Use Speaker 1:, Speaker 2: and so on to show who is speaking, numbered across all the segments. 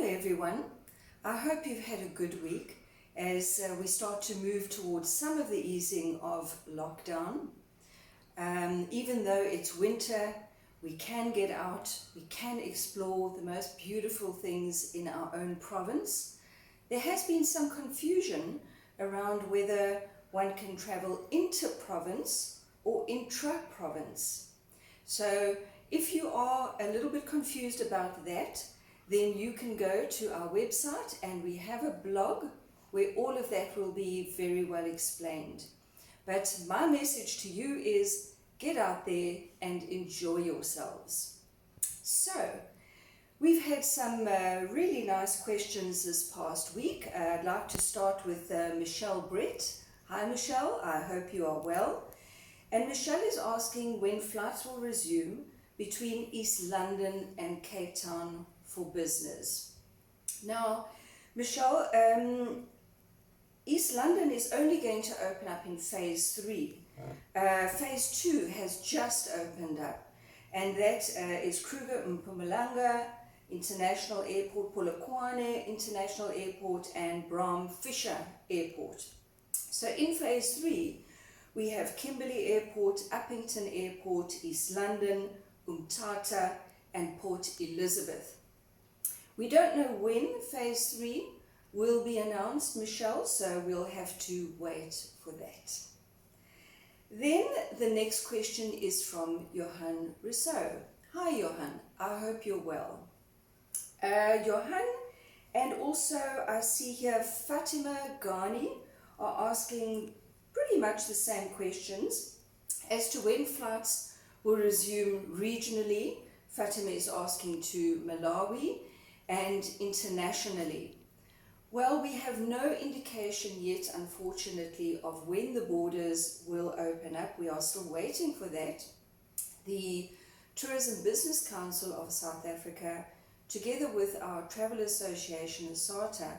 Speaker 1: everyone. I hope you've had a good week as we start to move towards some of the easing of lockdown. Even though it's winter, we can get out, we can explore the most beautiful things in our own province. There has been some confusion around whether one can travel inter-province or intra-province. So if you are a little bit confused about that, then you can go to our website and we have a blog where all of that will be very well explained. But my message to you is get out there and enjoy yourselves. So, we've had some really nice questions this past week. I'd like to start with Michelle Brett. Hi Michelle, I hope you are well. And Michelle is asking when flights will resume between East London and Cape Town for business. Now, Michelle, East London is only going to open up in phase 3. Phase 2 has just opened up, and that is Kruger Mpumalanga International Airport, Polokwane International Airport, and Bram Fisher Airport. So in phase 3, we have Kimberley Airport, Uppington Airport, East London, Umtata, and Port Elizabeth. We don't know when phase 3 will be announced, Michelle, so we'll have to wait for that. Then the next question is from Johan Rousseau. Hi Johan, I hope you're well. Johan, and also I see here Fatima Ghani are asking pretty much the same questions as to when flights will resume regionally. Fatima is asking to Malawi and internationally. Well, we have no indication yet, unfortunately, of when the borders will open up. We are still waiting for that. The Tourism Business Council of South Africa, together with our Travel Association, SATA,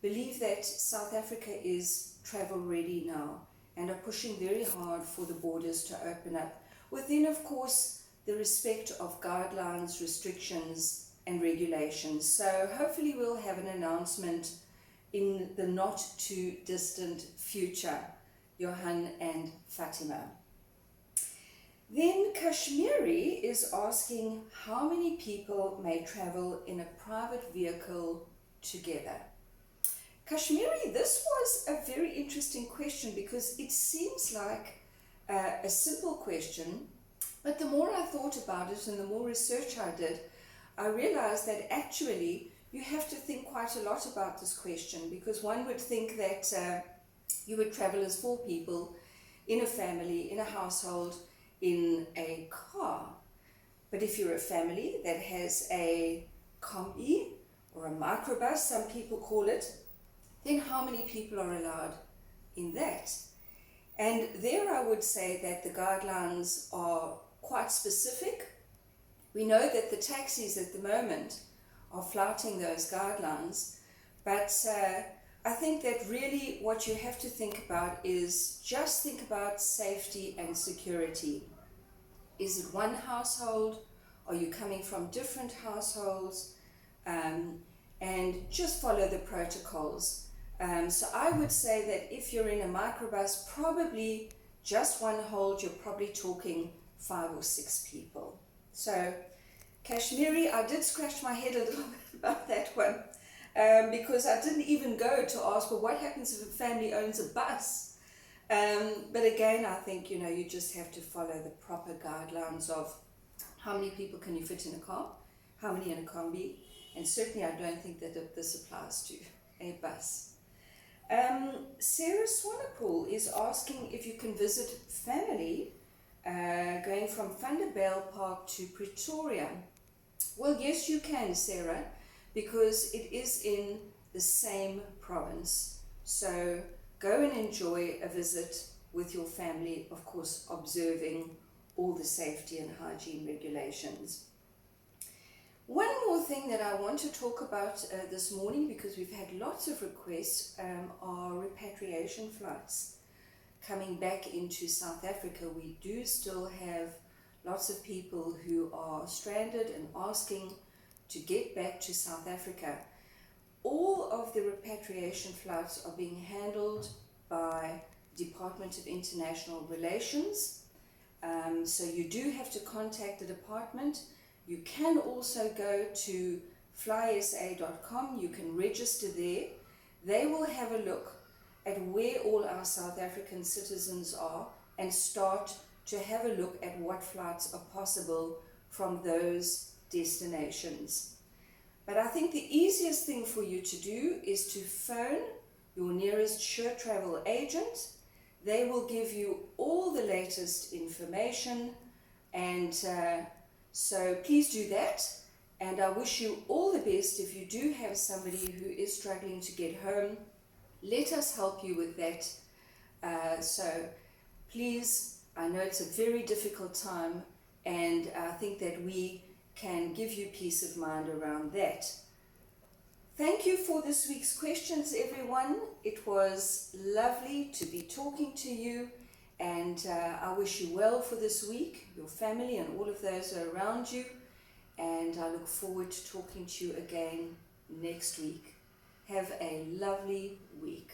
Speaker 1: believe that South Africa is travel ready now and are pushing very hard for the borders to open up, within, of course, the respect of guidelines, restrictions, and regulations. So hopefully we'll have an announcement in the not too distant future, Johan and Fatima. Then Kashmiri is asking how many people may travel in a private vehicle together. Kashmiri, this was a very interesting question because it seems like a simple question, but the more I thought about it and the more research I did, I realized that actually you have to think quite a lot about this question, because one would think that you would travel as 4 people in a family, in a household, in a car. But if you're a family that has a combi or a microbus, some people call it, then how many people are allowed in that? And there I would say that the guidelines are quite specific. We know that the taxis at the moment are flouting those guidelines, but I think that really what you have to think about is just think about safety and security. Is it one household? Are you coming from different households? And just follow the protocols. So I would say that if you're in a microbus, probably just one hold, you're probably talking 5 or 6 people. So, Kashmiri, I did scratch my head a little bit about that one because I didn't even go to ask, well, what happens if a family owns a bus? But again, I think, you just have to follow the proper guidelines of how many people can you fit in a car, how many in a combi, and certainly I don't think that this applies to a bus. Sarah Swanepoel is asking if you can visit family going from Vanderbijl Park to Pretoria. Well, yes, you can, Sarah, because it is in the same province. So go and enjoy a visit with your family, of course, observing all the safety and hygiene regulations. One more thing that I want to talk about this morning, because we've had lots of requests, are repatriation flights coming back into South Africa. We do still have lots of people who are stranded and asking to get back to South Africa. All of the repatriation flights are being handled by Department of International Relations. So you do have to contact the department. You can also go to flysa.com. You can register there. They will have a look at where all our South African citizens are and start to have a look at what flights are possible from those destinations. But I think the easiest thing for you to do is to phone your nearest Sure Travel agent. They will give you all the latest information, and so please do that. And I wish you all the best. If you do have somebody who is struggling to get home, let us help you with that. So please, I know it's a very difficult time, and I think that we can give you peace of mind around that. Thank you for this week's questions, everyone. It was lovely to be talking to you, and I wish you well for this week, your family and all of those around you, and I look forward to talking to you again next week. Have a lovely week.